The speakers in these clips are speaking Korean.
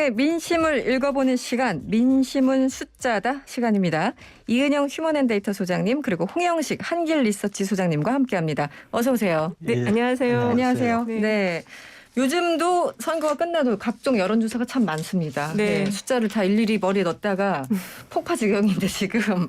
국민의 민심을 읽어보는 시간, 민심은 숫자다 시간입니다. 이은영 휴먼앤데이터 소장님 그리고 홍영식 한길리서치 소장님과 함께합니다. 어서 오세요. 네, 안녕하세요. 안녕하세요. 네. 네. 요즘도 선거가 끝나도 각종 여론조사가 참 많습니다. 네. 숫자를 다 일일이 머리에 넣었다가 폭파지경인데 지금.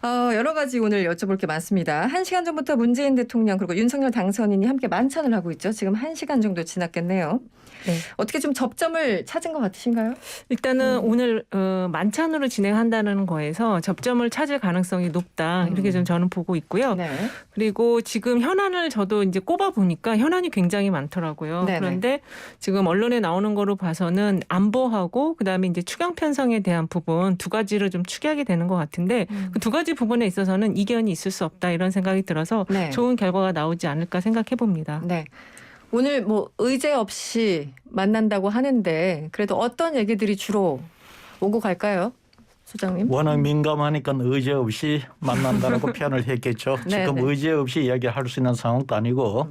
여러 가지 오늘 여쭤볼 게 많습니다. 1시간 전부터 문재인 대통령 그리고 윤석열 당선인이 함께 만찬을 하고 있죠. 지금 1시간 정도 지났겠네요. 네. 어떻게 좀 접점을 찾은 것 같으신가요? 일단은 오늘 만찬으로 진행한다는 거에서 접점을 찾을 가능성이 높다. 이렇게 좀 저는 보고 있고요. 네. 그리고 지금 현안을 저도 이제 꼽아 보니까 현안이 굉장히 많더라고요. 네네. 그런데 지금 언론에 나오는 거로 봐서는 안보하고 그다음에 이제 추경 편성에 대한 부분 두 가지를 좀 축약이 되는 것 같은데 그 두 가지 부분에 있어서는 이견이 있을 수 없다 이런 생각이 들어서 네. 좋은 결과가 나오지 않을까 생각해 봅니다. 네. 오늘 뭐 의제 없이 만난다고 하는데 그래도 어떤 얘기들이 주로 오고 갈까요? 소장님. 워낙 민감하니까 의제 없이 만난다라고 표현을 했겠죠. 네, 지금 네. 의제 없이 이야기할 수 있는 상황도 아니고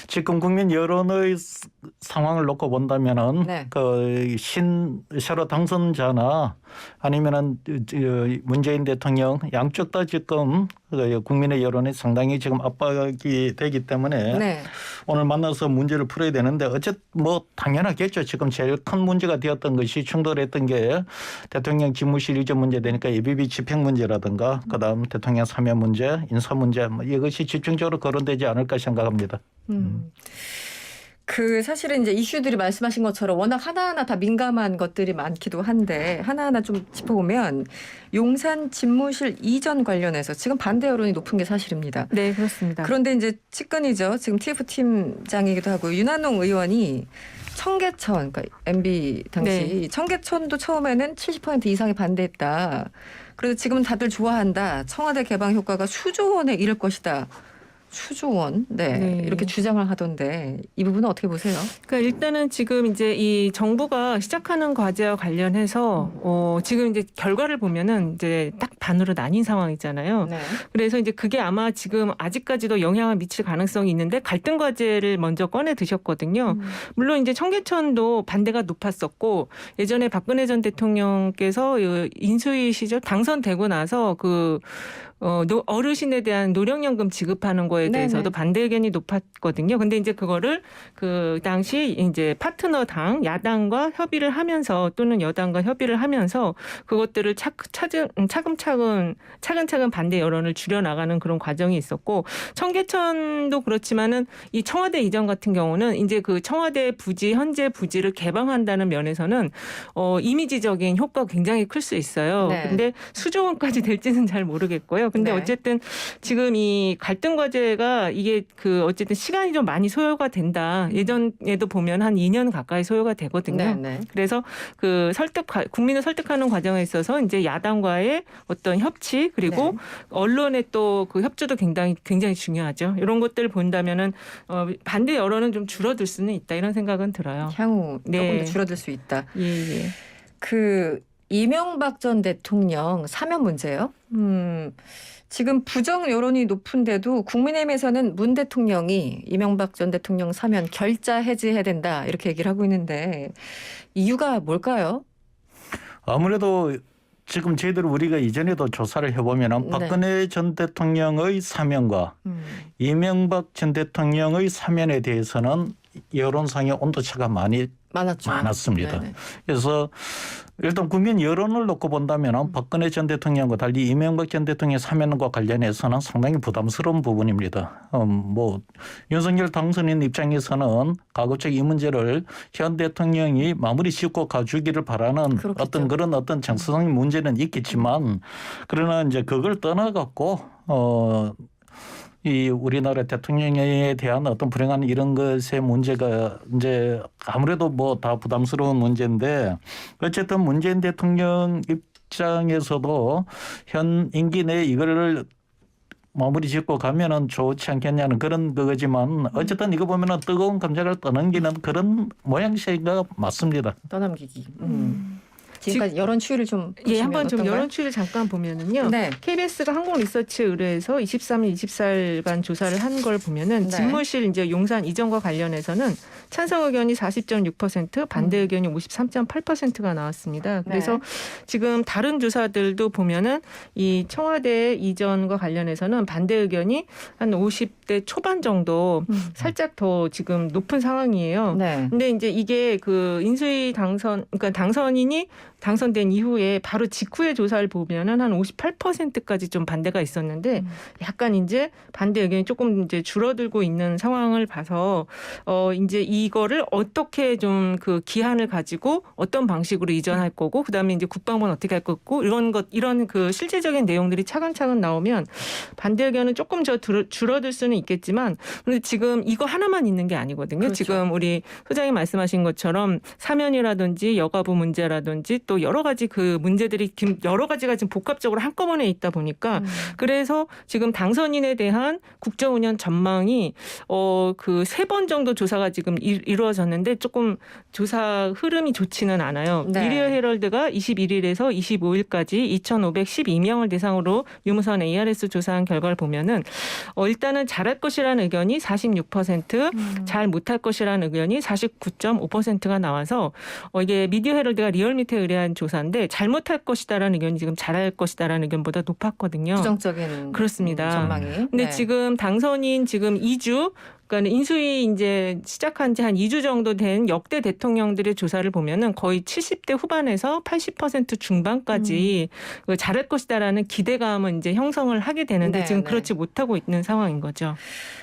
지금 국민 여론의 상황을 놓고 본다면은 네. 새로 당선자나 아니면은 문재인 대통령 양쪽 다 지금 국민의 여론이 상당히 지금 압박이 되기 때문에 네. 오늘 만나서 문제를 풀어야 되는데 어쨌든 뭐 당연하겠죠. 지금 제일 큰 문제가 되었던 것이 충돌했던 게 대통령 집무실 이전 문제 되니까 예비비 집행 문제라든가 그다음 대통령 사면 문제, 인사 문제 뭐 이것이 집중적으로 거론되지 않을까 생각합니다. 사실은 이제 이슈들이 말씀하신 것처럼 워낙 하나하나 다 민감한 것들이 많기도 한데 하나하나 좀 짚어보면 용산 집무실 이전 관련해서 지금 반대 여론이 높은 게 사실입니다. 네, 그렇습니다. 그런데 이제 측근이죠. 지금 TF 팀장이기도 하고 윤한홍 의원이 청계천, 그러니까 MB 당시 네. 청계천도 처음에는 70% 이상이 반대했다. 그래서 지금 다들 좋아한다. 청와대 개방 효과가 수조 원에 이를 것이다. 수조 원, 네. 이렇게 주장을 하던데 이 부분은 어떻게 보세요? 그러니까 일단은 지금 이제 이 정부가 시작하는 과제와 관련해서 지금 이제 결과를 보면은 이제 딱 반으로 나뉜 상황이잖아요. 네. 그래서 이제 그게 아마 지금 아직까지도 영향을 미칠 가능성이 있는데 갈등 과제를 먼저 꺼내 드셨거든요. 물론 이제 청계천도 반대가 높았었고 예전에 박근혜 전 대통령께서 인수위 시절 당선되고 나서 어르신에 대한 노령연금 지급하는 거에 대해서도 네네. 반대 의견이 높았거든요. 근데 이제 그거를 그 당시 이제 파트너 당 야당과 협의를 하면서 또는 여당과 협의를 하면서 그것들을 차근차근 반대 여론을 줄여나가는 그런 과정이 있었고 청계천도 그렇지만은 이 청와대 이전 같은 경우는 이제 그 청와대 부지 현재 부지를 개방한다는 면에서는 이미지적인 효과가 굉장히 클 수 있어요. 네. 근데 수조 원까지 될지는 잘 모르겠고요. 근데 네. 어쨌든 지금 이 갈등 과제가 이게 어쨌든 시간이 좀 많이 소요가 된다. 예전에도 보면 한 2년 가까이 소요가 되거든요. 네. 그래서 국민을 설득하는 과정에 있어서 이제 야당과의 어떤 협치 그리고 네. 언론의 또 그 협조도 굉장히 중요하죠. 이런 것들을 본다면은 반대 여론은 좀 줄어들 수는 있다 이런 생각은 들어요. 향후 조금 네. 더 줄어들 수 있다. 예. 이명박 전 대통령 사면 문제요. 지금 부정 여론이 높은데도 국민의힘에서는 문 대통령이 이명박 전 대통령 사면 결자 해지해야 된다 이렇게 얘기를 하고 있는데 이유가 뭘까요? 아무래도 지금 저희들 우리가 이전에도 조사를 해보면 네. 박근혜 전 대통령의 사면과 이명박 전 대통령의 사면에 대해서는 여론상의 온도차가 많이 많았습니다. 네네. 그래서 일단 국민 여론을 놓고 본다면 박근혜 전 대통령과 달리 이명박 전 대통령 사면과 관련해서는 상당히 부담스러운 부분입니다. 윤석열 당선인 입장에서는 가급적 이 문제를 현 대통령이 마무리 짓고 가주기를 바라는 그렇겠죠. 어떤 정서적인 문제는 있겠지만 그러나 이제 그걸 떠나갖고 이 우리나라 대통령에 대한 어떤 불행한 이런 것의 문제가 이제 아무래도 뭐 다 부담스러운 문제인데 어쨌든 문재인 대통령 입장에서도 현 임기 내에 이거를 마무리 짓고 가면은 좋지 않겠냐는 그런 그거지만 어쨌든 이거 보면은 뜨거운 감자를 떠넘기는 그런 모양새가 맞습니다. 떠넘기기. 지금까지 여론 추이를 좀 예, 한번 좀 어떤가요? 여론 추이를 잠깐 보면은요. 네. KBS가 한국리서치에 의뢰해서 23일, 24일간 조사를 한 걸 보면은 네. 집무실 이제 용산 이전과 관련해서는 찬성 의견이 40.6%, 반대 의견이 53.8%가 나왔습니다. 그래서 네. 지금 다른 조사들도 보면은 이 청와대 이전과 관련해서는 반대 의견이 한 50대 초반 정도 살짝 더 지금 높은 상황이에요. 네. 근데 이제 이게 그 인수위 그러니까 당선인이 당선된 이후에 바로 직후의 조사를 보면은 한 58%까지 좀 반대가 있었는데 약간 이제 반대 의견이 조금 이제 줄어들고 있는 상황을 봐서 이제 이거를 어떻게 좀 그 기한을 가지고 어떤 방식으로 이전할 거고 그다음에 이제 국방부는 어떻게 할 거고 이런 그 실질적인 내용들이 차근차근 나오면 반대 의견은 조금 줄어들 수는 있겠지만 근데 지금 이거 하나만 있는 게 아니거든요. 그렇죠. 지금 우리 소장님 말씀하신 것처럼 사면이라든지 여가부 문제라든지 또 여러 가지 그 문제들이 여러 가지가 지금 복합적으로 한꺼번에 있다 보니까 그래서 지금 당선인에 대한 국정운영 전망이 그 3번 정도 조사가 지금 이루어졌는데 조금 조사 흐름이 좋지는 않아요. 네. 미디어 헤럴드가 21일에서 25일까지 2,512명을 대상으로 유무선 ARS 조사한 결과를 보면은 일단은 잘할 것이라는 의견이 46%, 잘 못할 것이라는 의견이 49.5%가 나와서 이게 미디어 헤럴드가 리얼미터에 의뢰한 조사인데 잘못할 것이다라는 의견이 지금 잘할 것이다라는 의견보다 높았거든요. 부정적인 그렇습니다. 전망이. 근데 네. 지금 당선인 지금 2주 그러니까 인수위 이제 시작한 지 한 2주 정도 된 역대 대통령들의 조사를 보면은 거의 70대 후반에서 80% 중반까지 잘할 것이다라는 기대감은 이제 형성을 하게 되는데 네, 지금 네. 그렇지 못하고 있는 상황인 거죠.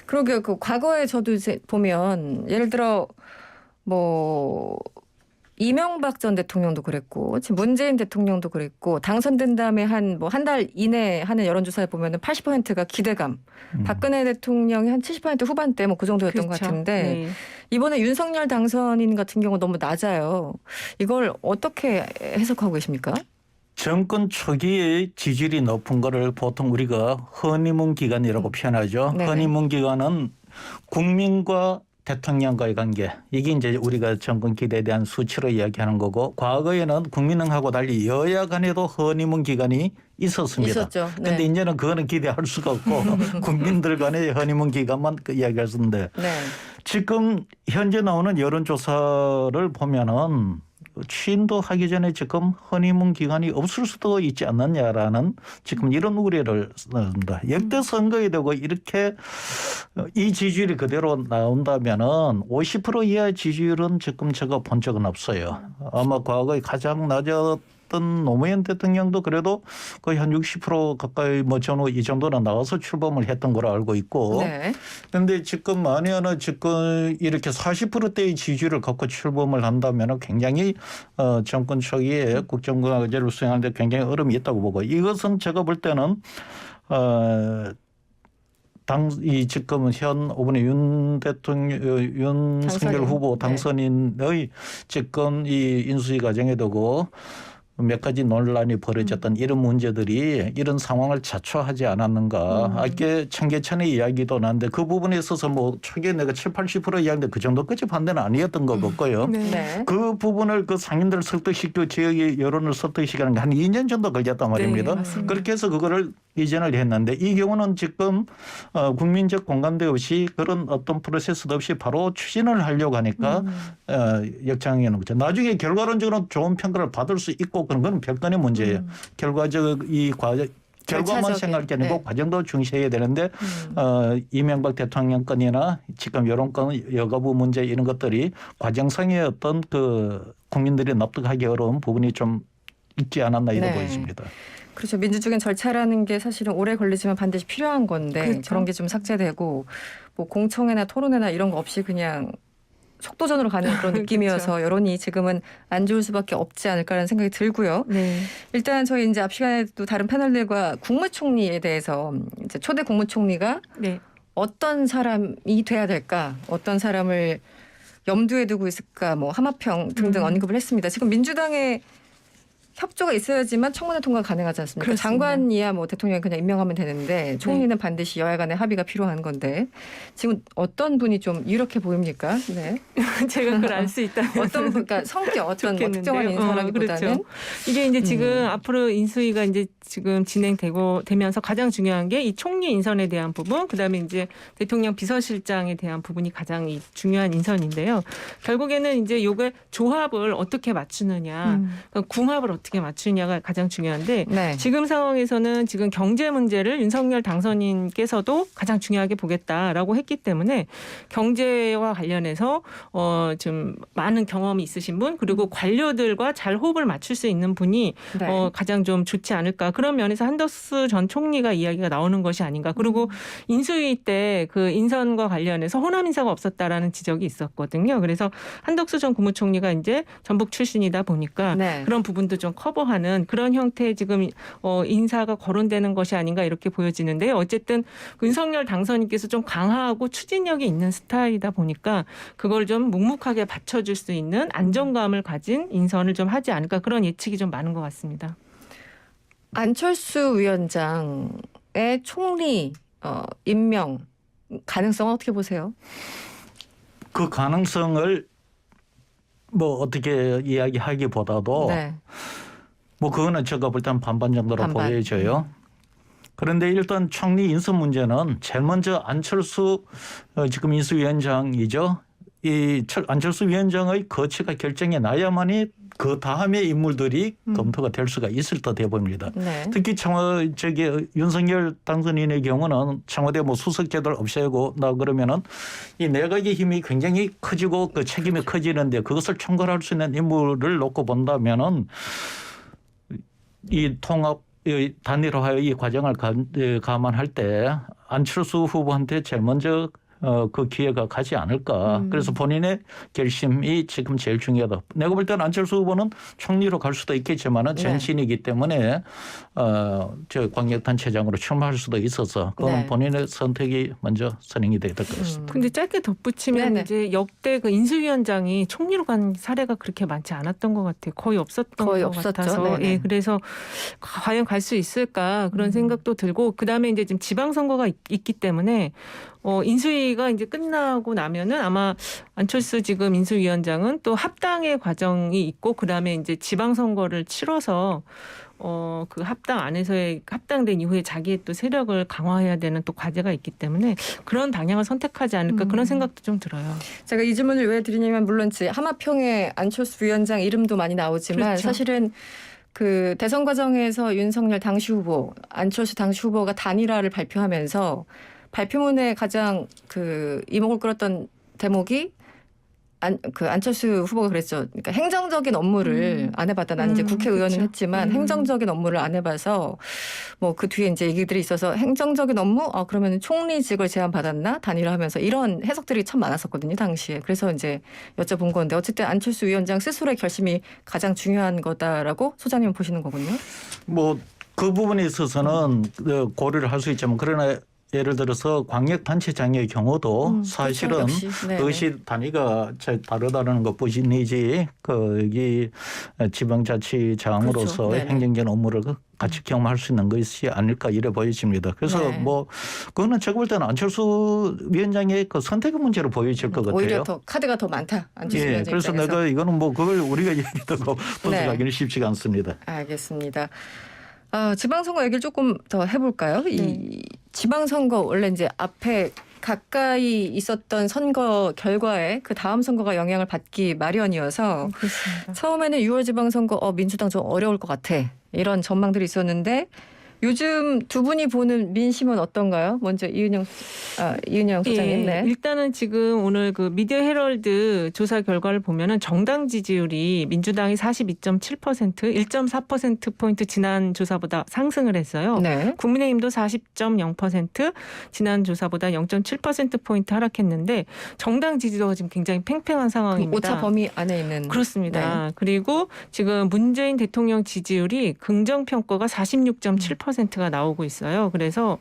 그러게요. 그 과거에 저도 이제 보면 예를 들어 뭐 이명박 전 대통령도 그랬고 지금 문재인 대통령도 그랬고 당선된 다음에 한 달 이내에 하는 여론조사에 보면은 80%가 기대감. 박근혜 대통령이 한 70% 후반대 뭐 그 정도였던 것 그렇죠. 같은데 네. 이번에 윤석열 당선인 같은 경우 너무 낮아요. 이걸 어떻게 해석하고 계십니까? 정권 초기에 지지율이 높은 거를 보통 우리가 허니문 기간이라고 표현하죠. 네네. 허니문 기간은 국민과 대통령과의 관계 이게 이제 우리가 정권 기대에 대한 수치로 이야기하는 거고 과거에는 국민하고 달리 여야 간에도 허니문 기간이 있었습니다. 있었죠. 그런데 네. 이제는 그거는 기대할 수가 없고 국민들 간의 허니문 기간만 이야기할 수 있는데 네. 지금 현재 나오는 여론조사를 보면은 취임도 하기 전에 지금 허니문 기간이 없을 수도 있지 않느냐라는 지금 이런 우려를 씁니다. 역대 선거에 되고 이렇게 이 지지율이 그대로 나온다면은 50% 이하 지지율은 지금 제가 본 적은 없어요. 아마 과거에 가장 낮았던 노무현 대통령도 그래도 거의 한 60% 가까이 뭐 전후 이 정도는 나와서 출범을 했던 걸로 알고 있고. 네. 그런데 지금 만약에 지금 이렇게 40%대의 지지율을 갖고 출범을 한다면 굉장히 정권 초기에 국정과제를 수행하는데 굉장히 어려움이 있다고 보고 이것은 제가 볼 때는 이 지금 현 이번에 윤 대통령 윤석열 당선인. 후보 당선인의 지금 이 인수위 과정에 두고 몇 가지 논란이 벌어졌던 이런 문제들이 이런 상황을 자초하지 않았는가. 아까 청계천의 이야기도 나는데 그 부분에 있어서 뭐 초기에 내가 70-80% 이야기인데 그 정도까지 반대는 아니었던 것 같고요. 네. 그 부분을 그 상인들을 설득시키고 지역의 여론을 설득시키는 게 한 2년 정도 걸렸단 말입니다. 네, 맞습니다. 그렇게 해서 그거를 이전을 했는데 이 경우는 지금 국민적 공감대 없이 그런 어떤 프로세스도 없이 바로 추진을 하려고 하니까 역장에 놓은 거죠. 나중에 결과론적으로 좋은 평가를 받을 수 있고 그런 건 별건의 문제예요. 결과적 이 과정 결과만 절차적인, 생각할 게 아니고 네. 과정도 중시해야 되는데 이명박 대통령 건이나 지금 여론권 여가부 문제 이런 것들이 과정상의 어떤 그 국민들이 납득하기 어려운 부분이 좀 있지 않았나 이런 네. 보여집니다. 그렇죠. 민주적인 절차라는 게 사실은 오래 걸리지만 반드시 필요한 건데 그렇죠. 저런 게 좀 삭제되고 뭐 공청회나 토론회나 이런 거 없이 그냥 속도전으로 가는 그런 느낌이어서 그렇죠. 여론이 지금은 안 좋을 수밖에 없지 않을까라는 생각이 들고요. 네. 일단 저희 이제 앞 시간에도 다른 패널들과 국무총리에 대해서 이제 초대 국무총리가 네. 어떤 사람이 돼야 될까, 어떤 사람을 염두에 두고 있을까, 뭐 하마평 등등 언급을 했습니다. 지금 민주당의 협조가 있어야지만 청문회 통과 가능하지 않습니까? 그렇습니다. 장관이야 뭐 대통령이 그냥 임명하면 되는데 총리는 반드시 여야 간의 합의가 필요한 건데 지금 어떤 분이 좀 유력해 보입니까? 네. 제가 그걸 알 수 있다면 어떤 분, 그러니까 성격 어떤 뭐 특정한 좋겠는데요. 인사라기보다는 그렇죠. 이게 이제 지금 앞으로 인수위가 이제 지금 되면서 가장 중요한 게 이 총리 인선에 대한 부분, 그다음에 이제 대통령 비서실장에 대한 부분이 가장 중요한 인선인데요. 결국에는 이제 요게 조합을 어떻게 맞추느냐, 그러니까 궁합을 어떻게 맞추느냐가 가장 중요한데 네. 지금 상황에서는 지금 경제 문제를 윤석열 당선인께서도 가장 중요하게 보겠다라고 했기 때문에 경제와 관련해서 좀 많은 경험이 있으신 분 그리고 관료들과 잘 호흡을 맞출 수 있는 분이 네. 가장 좀 좋지 않을까 그런 면에서 한덕수 전 총리가 이야기가 나오는 것이 아닌가. 그리고 인수위 때 그 인선과 관련해서 호남 인사가 없었다라는 지적이 있었거든요. 그래서 한덕수 전 국무총리가 이제 전북 출신이다 보니까 네. 그런 부분도 좀 커버하는 그런 형태의 지금 인사가 거론되는 것이 아닌가 이렇게 보여지는데요. 어쨌든 윤석열 당선인께서 좀 강하고 추진력이 있는 스타일이다 보니까 그걸 좀 묵묵하게 받쳐줄 수 있는 안정감을 가진 인선을 좀 하지 않을까 그런 예측이 좀 많은 것 같습니다. 안철수 위원장의 총리 임명 가능성은 어떻게 보세요? 그 가능성을 뭐 어떻게 이야기하기보다도 네. 뭐 그거는 제가 볼 때는 반반 정도로 반반. 보여져요. 그런데 일단 총리 인선 문제는 제일 먼저 안철수 지금 인수위원장이죠. 이 안철수 위원장의 거취가 결정이 나야만이 그 다음에 인물들이 검토가 될 수가 있을 듯해 보입니다. 네. 특히 윤석열 당선인의 경우는 청와대 뭐 수석제도를 없애고 나 그러면은 이 내각의 힘이 굉장히 커지고 그 책임이 커지는데 그것을 총괄할 수 있는 인물을 놓고 본다면은 이 통합 단일화의 이 과정을 감안할 때 안철수 후보한테 제일 먼저 그 기회가 가지 않을까. 그래서 본인의 결심이 지금 제일 중요하다. 내가 볼 때는 안철수 후보는 총리로 갈 수도 있겠지만은 전신이기 때문에 저 광역단체장으로 출마할 수도 있어서 그건 네. 본인의 선택이 먼저 선행이 돼야 될 것 같습니다. 근데 짧게 덧붙이면 네네. 이제 역대 그 인수위원장이 총리로 간 사례가 그렇게 많지 않았던 것 같아요. 거의 없었던 거의 것 없었죠. 같아서 네네. 예, 그래서 과연 갈 수 있을까 그런 생각도 들고 그다음에 이제 지금 지방선거가 있기 때문에 인수위가 이제 끝나고 나면은 아마 안철수 지금 인수위원장은 또 합당의 과정이 있고 그다음에 이제 지방선거를 치러서 그 합당 안에서의 합당된 이후에 자기의 또 세력을 강화해야 되는 또 과제가 있기 때문에 그런 방향을 선택하지 않을까 그런 생각도 좀 들어요. 제가 이 질문을 왜 드리냐면 물론 하마평에 안철수 위원장 이름도 많이 나오지만 그렇죠. 사실은 그 대선 과정에서 윤석열 당시 후보, 안철수 당시 후보가 단일화를 발표하면서 발표문에 가장 그 이목을 끌었던 대목이 안철수 후보가 그랬죠. 그러니까 행정적인 업무를 안 해봤다. 나는 이제 국회의원은 그렇죠. 했지만 행정적인 업무를 안 해봐서 뭐 그 뒤에 이제 얘기들이 있어서 행정적인 업무? 그러면 총리직을 제안받았나? 단일화하면서 이런 해석들이 참 많았었거든요. 당시에. 그래서 이제 여쭤본 건데 어쨌든 안철수 위원장 스스로의 결심이 가장 중요한 거다라고 소장님 보시는 거군요. 뭐 그 부분에 있어서는 고려를 할 수 있지만 그러나 예를 들어서 광역단체장의 경우도 사실은 역시. 네네. 그것이 단위가 다르다는 것뿐이지 여기 지방자치장으로서 그렇죠. 네네. 행정적 업무를 같이 경험할 수 있는 것이 아닐까 이래 보여집니다. 그래서 네. 뭐 그거는 제가 볼 때는 안철수 위원장의 그 선택의 문제로 보여질 것 같아요. 오히려 더 카드가 더 많다. 안철수 위원장 그래서 입장에서. 내가 이거는 뭐 그걸 우리가 얘기하고 분석하기는 쉽지가 않습니다. 알겠습니다. 지방선거 얘기를 조금 더 해볼까요? 이 지방선거 원래 이제 앞에 가까이 있었던 선거 결과에 그 다음 선거가 영향을 받기 마련이어서 그렇습니다. 처음에는 6월 지방선거 민주당 좀 어려울 것 같아 이런 전망들이 있었는데 요즘 두 분이 보는 민심은 어떤가요? 먼저 이은영 소장님. 네. 일단은 지금 오늘 그 미디어 헤럴드 조사 결과를 보면은 정당 지지율이 민주당이 42.7%, 1.4%포인트 지난 조사보다 상승을 했어요. 네. 국민의힘도 40.0%, 지난 조사보다 0.7%포인트 하락했는데 정당 지지도가 지금 굉장히 팽팽한 상황입니다. 오차 범위 안에 있는. 그렇습니다. 그리고 지금 문재인 대통령 지지율이 긍정평가가 46.7%. 70%가 나오고 있어요. 그래서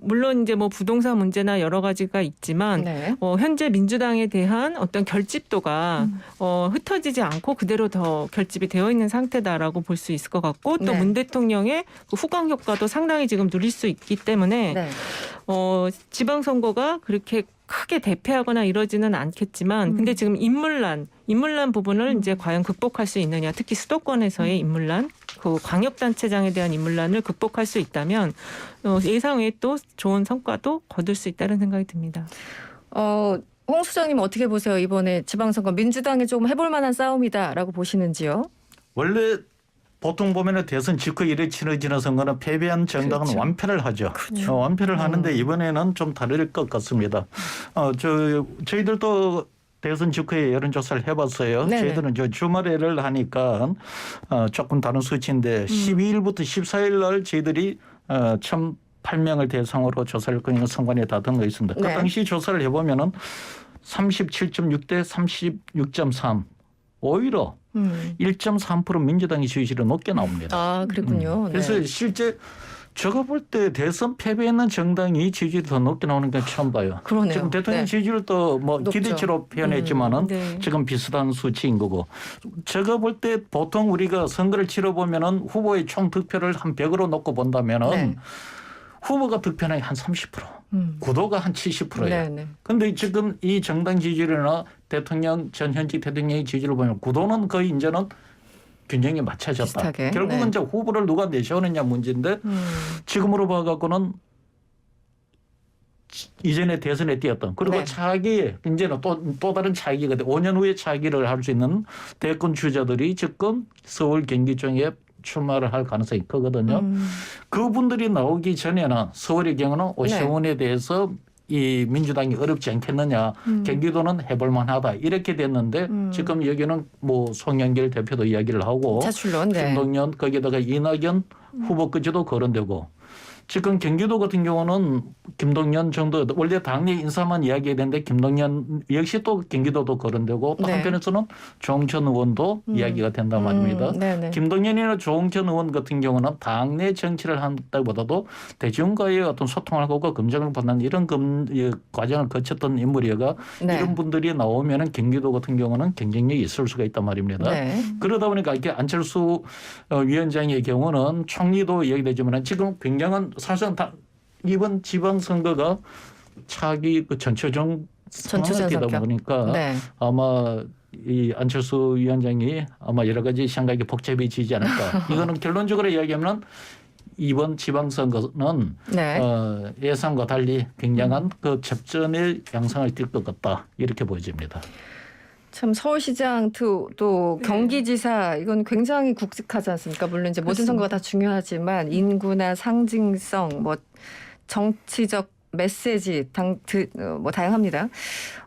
물론 이제 뭐 부동산 문제나 여러 가지가 있지만 네. 현재 민주당에 대한 어떤 결집도가 흩어지지 않고 그대로 더 결집이 되어 있는 상태다라고 볼 수 있을 것 같고 또 네. 문 대통령의 그 후광 효과도 상당히 지금 누릴 수 있기 때문에 네. 지방선거가 그렇게 크게 대패하거나 이러지는 않겠지만 근데 지금 인물난 부분을 이제 과연 극복할 수 있느냐, 특히 수도권에서의 인물난, 그 광역단체장에 대한 인물난을 극복할 수 있다면 예상 외에 또 좋은 성과도 거둘 수 있다는 생각이 듭니다. 홍 수장님 어떻게 보세요? 이번에 지방선거 민주당이 좀 해볼 만한 싸움이다라고 보시는지요? 원래 보통 보면은 대선 직후 일에 치러지는 선거는 패배한 정당은 그렇죠. 완패를 하죠. 완패를 하는데 이번에는 좀 다를 것 같습니다. 저희들도 대선 직후에 여론조사를 해봤어요. 네네. 저희들은 주말에를 하니까 조금 다른 수치인데 12일부터 14일 날 저희들이 1,008명을 대상으로 조사를 그냥 선관위에 받은 거 있습니다. 네. 그 당시 조사를 해보면은 37.6 대 36.3 오히려 1.3% 민주당의 지지율이 높게 나옵니다. 아, 그랬군요. 그래서 네. 실제 제가 볼 때 대선 패배했는 정당이 지지율이 더 높게 나오는 건 처음 봐요. 그러네요. 지금 대통령 네. 지지율도 뭐 높죠. 기대치로 표현했지만은 네. 지금 비슷한 수치인 거고. 제가 볼 때 보통 우리가 선거를 치러보면은 후보의 총 득표를 한 100으로 놓고 본다면은 네. 후보가 득표량이 한 30%. 구도가 한 70%예요. 네. 그런데 지금 이 정당 지지율이나 대통령 전 현직 대통령의 지지율을 보면 구도는 거의 이제는 균형이 맞춰졌다. 비슷하게. 결국은 네. 이제 후보를 누가 내세우느냐 문제인데 지금으로 봐갖고는 이전에 대선에 뛰었던 그리고 네. 차기 이제는 또 다른 차기가 5년 후에 차기를 할 수 있는 대권 주자들이 지금 서울 경기 쪽에 출마를 할 가능성이 크거든요. 그분들이 나오기 전에는 서울의 경우는 오세훈에 대해서 이 민주당이 어렵지 않겠느냐. 경기도는 해볼 만하다. 이렇게 됐는데 지금 여기는 뭐 송영길 대표도 이야기를 하고 차출론. 네. 김동연 거기다가 이낙연 후보까지도 거론되고 지금 경기도 같은 경우는 김동연 정도 원래 당내 인사만 이야기했는데 김동연 역시 또 경기도도 거론되고 또 네. 한편에서는 조홍천 의원도 이야기가 된단 말입니다. 네네. 김동연이나 조홍천 의원 같은 경우는 당내 정치를 한다기보다도 대중과의 어떤 소통을 하고 검증을 받는 이런 과정을 거쳤던 인물이어가 네. 이런 분들이 나오면은 경기도 같은 경우는 경쟁력이 있을 수가 있단 말입니다. 네. 그러다 보니까 이렇게 안철수 위원장의 경우는 총리도 이야기되지만 지금 굉장한 사실은 이번 지방선거가 차기 그 전초전 상황이 되다 성격. 보니까 네. 아마 이 안철수 위원장이 아마 여러 가지 생각이 복잡해지지 않을까. 이거는 결론적으로 이야기하면 이번 지방선거는 네. 예상과 달리 굉장한 그 접전의 양상을 띌 것 같다. 이렇게 보여집니다. 참 서울시장 또 네. 경기지사 이건 굉장히 굵직하지 않습니까? 물론 이제 모든 선거가 다 중요하지만 인구나 상징성 뭐 정치적 메시지 뭐 다양합니다.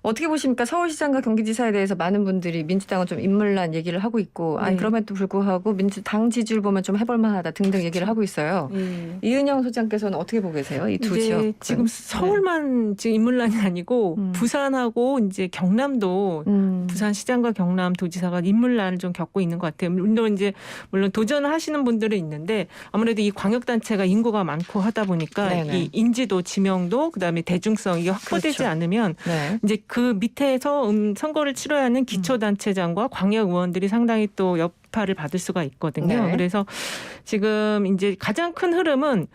어떻게 보십니까? 서울시장과 경기지사에 대해서 많은 분들이 민주당은 좀 인물난 얘기를 하고 있고 아니 네. 그럼에도 불구하고 민주당 지지율 보면 좀 해볼 만하다 등등 얘기를 하고 있어요. 네. 이은영 소장께서는 어떻게 보고 계세요? 이 두 지역 지금 서울만 지금 인물난이 아니고 부산하고 이제 경남도 부산시장과 경남도지사가 인물난을 좀 겪고 있는 것 같아요. 물론 도전을 하시는 분들은 있는데 아무래도 이 광역단체가 인구가 많고 하다 보니까 네네. 이 인지도, 지명도, 그다음에 대중성 이게 확보되지 그렇죠. 않으면 네. 이제 그 밑에서 선거를 치러야 하는 기초단체장과 광역 의원들이 상당히 또 여파를 받을 수가 있거든요. 네. 그래서 지금 이제 가장 큰 흐름은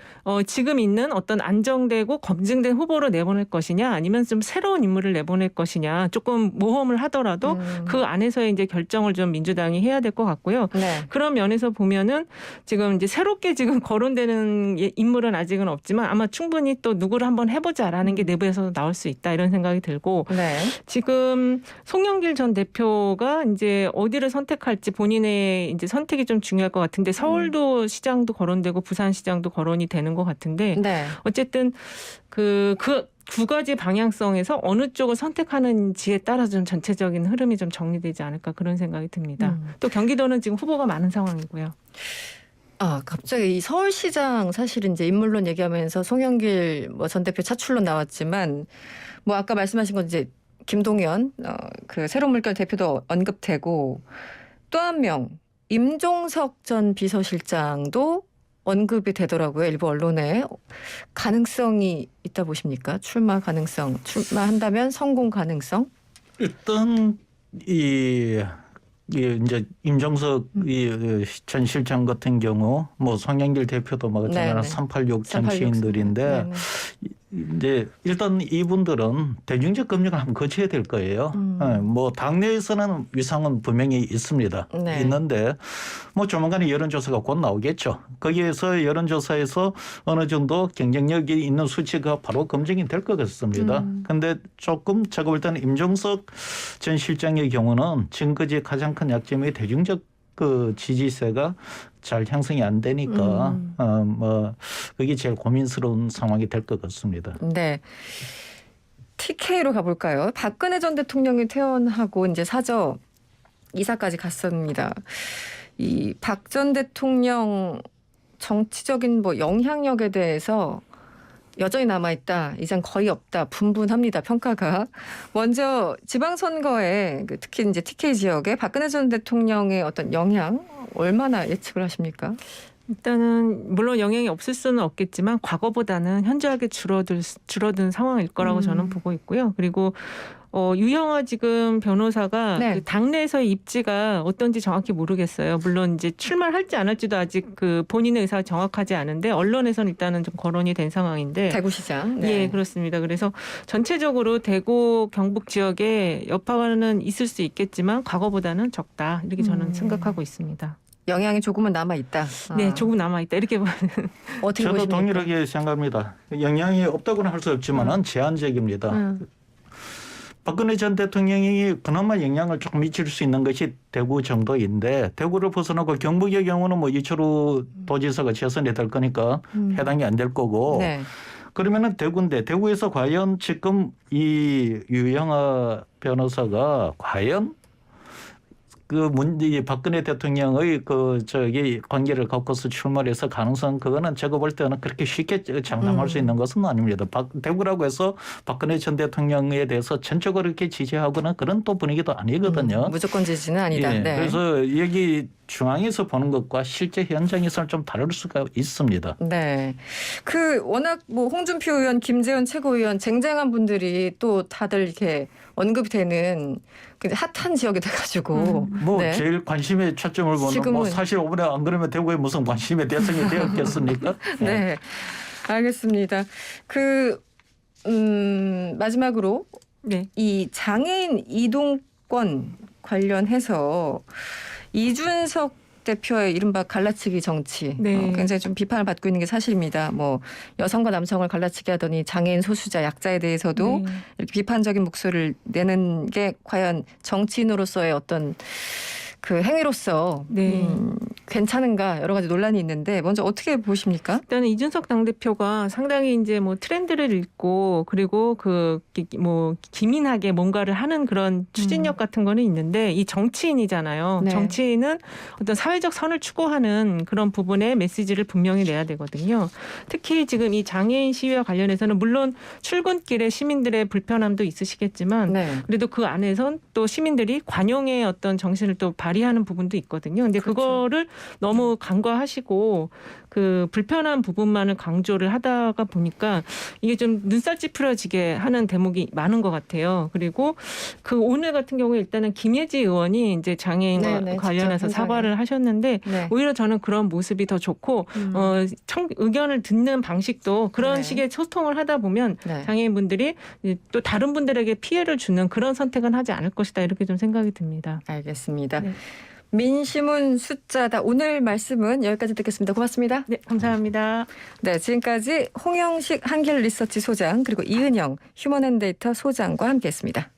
지금 있는 어떤 안정되고 검증된 후보를 내보낼 것이냐 아니면 좀 새로운 인물을 내보낼 것이냐 조금 모험을 하더라도 그 안에서의 이제 결정을 좀 민주당이 해야 될 것 같고요. 네. 그런 면에서 보면은 지금 이제 새롭게 지금 거론되는 인물은 아직은 없지만 아마 충분히 또 누구를 한번 해보자라는 게 내부에서 나올 수 있다 이런 생각이 들고 네. 지금 송영길 전 대표가 이제 어디를 선택할지 본인의 이제 선택이 좀 중요할 것 같은데 서울도 시장도 거론되고 부산시장도 거론이 되는 것 같은데 네. 어쨌든 그 두 가지 방향성에서 어느 쪽을 선택하는지에 따라서 좀 전체적인 흐름이 좀 정리되지 않을까 그런 생각이 듭니다. 또 경기도는 지금 후보가 많은 상황이고요. 아, 갑자기 이 서울시장 사실은 이제 인물론 얘기하면서 송영길 뭐 전 대표 차출론 나왔지만 뭐 아까 말씀하신 건 이제 김동연 그 새로운 물결 대표도 언급되고 또 한 명 임종석 전 비서실장도 언급이 되더라고요. 일부 언론에. 가능성이 있다 보십니까? 출마 가능성. 출마한다면 성공 가능성? 일단 이 이제 임종석 전 실장 같은 경우 뭐 송영길 대표도 마찬가지로 386 정치인들인데 네네. 이제 일단 이분들은 대중적 검증을 한번 거쳐야 될 거예요. 뭐 당내에서는 위상은 분명히 있습니다. 네. 있는데 뭐 조만간에 여론조사가 곧 나오겠죠. 거기에서 여론조사에서 어느 정도 경쟁력이 있는 수치가 바로 검증이 될 것 같습니다. 그런데 조금 제가 볼 때는 임종석 전 실장의 경우는 지금까지 가장 큰 약점이 대중적 그 지지세가 잘 형성이 안 되니까 뭐 그게 제일 고민스러운 상황이 될 것 같습니다. 네. TK로 가볼까요? 박근혜 전 대통령이 퇴원하고 이제 사저 이사까지 갔습니다. 이 박 전 대통령 정치적인 뭐 영향력에 대해서 여전히 남아있다. 이젠 거의 없다. 분분합니다. 평가가. 먼저 지방선거에 특히 이제 TK 지역에 박근혜 전 대통령의 어떤 영향 얼마나 예측을 하십니까? 일단은 물론 영향이 없을 수는 없겠지만 과거보다는 현저하게 줄어든 상황일 거라고 저는 보고 있고요. 그리고 유영아 지금 변호사가 네. 그 당내에서의 입지가 어떤지 정확히 모르겠어요. 물론 이제 출마를 할지 안 할지도 아직 그 본인의 의사가 정확하지 않은데 언론에서는 일단은 좀 거론이 된 상황인데. 대구시장. 네. 예, 그렇습니다. 그래서 전체적으로 대구 경북 지역에 여파는 있을 수 있겠지만 과거보다는 적다. 이렇게 저는 생각하고 있습니다. 영향이 조금은 남아있다. 네, 조금 남아있다. 이렇게 보는. 어떻게 저도 보십니까? 동일하게 생각합니다. 영향이 없다고는 할 수 없지만은 제한적입니다. 박근혜 전 대통령이 그나마 영향을 조금 미칠 수 있는 것이 대구 정도인데 대구를 벗어나고 경북의 경우는 뭐 이철우 도지사가 재선이 될 거니까 해당이 안 될 거고 네. 그러면은 대구인데 대구에서 과연 지금 이 유영아 변호사가 과연 이 박근혜 대통령의 관계를 갖고서 출마를 해서 가능성 그거는 제가 볼 때는 그렇게 쉽게 장담할 수 있는 것은 아닙니다. 대구라고 해서 박근혜 전 대통령에 대해서 전적으로 이렇게 지지하거나 그런 또 분위기도 아니거든요. 무조건 지지는 아니다. 예, 네. 그래서 여기 중앙에서 보는 것과 실제 현장에서는 좀 다를 수가 있습니다. 네. 워낙 뭐 홍준표 의원, 김재원 최고위원 쟁쟁한 분들이 또 다들 이렇게 언급이 되는 핫한 지역이 돼가지고. 뭐 네. 제일 관심의 초점을 보는 뭐 사실 이번에 안 그러면 대구에 무슨 관심의 대상이 되었겠습니까? 네. 알겠습니다. 마지막으로 네. 이 장애인 이동권 관련해서 이준석 대표의 이른바 갈라치기 정치 네. 굉장히 좀 비판을 받고 있는 게 사실입니다. 뭐 여성과 남성을 갈라치기 하더니 장애인 소수자 약자에 대해서도 네. 이렇게 비판적인 목소리를 내는 게 과연 정치인으로서의 어떤 그 행위로서 네. 괜찮은가 여러 가지 논란이 있는데 먼저 어떻게 보십니까? 일단은 이준석 당대표가 상당히 이제 뭐 트렌드를 읽고 그리고 뭐 기민하게 뭔가를 하는 그런 추진력 같은 거는 있는데 이 정치인이잖아요. 네. 정치인은 어떤 사회적 선을 추구하는 그런 부분의 메시지를 분명히 내야 되거든요. 특히 지금 이 장애인 시위와 관련해서는 물론 출근길에 시민들의 불편함도 있으시겠지만 네. 그래도 그 안에선 또 시민들이 관용의 어떤 정신을 또 발휘하는 부분도 있거든요. 근데 그렇죠. 그거를 너무 간과하시고 그 불편한 부분만을 강조를 하다가 보니까 이게 좀 눈살 찌푸려지게 하는 대목이 많은 것 같아요. 그리고 오늘 같은 경우에 일단은 김예지 의원이 이제 장애인과 네네, 관련해서 직접 사과를 하셨는데 네. 오히려 저는 그런 모습이 더 좋고 의견을 듣는 방식도 그런 네. 식의 소통을 하다 보면 네. 장애인분들이 또 다른 분들에게 피해를 주는 그런 선택은 하지 않을 것이다 이렇게 좀 생각이 듭니다. 알겠습니다. 네. 민심은 숫자다. 오늘 말씀은 여기까지 듣겠습니다. 고맙습니다. 네, 감사합니다. 네, 지금까지 홍영식 한길리서치 소장 그리고 이은영 휴먼앤데이터 소장과 함께했습니다.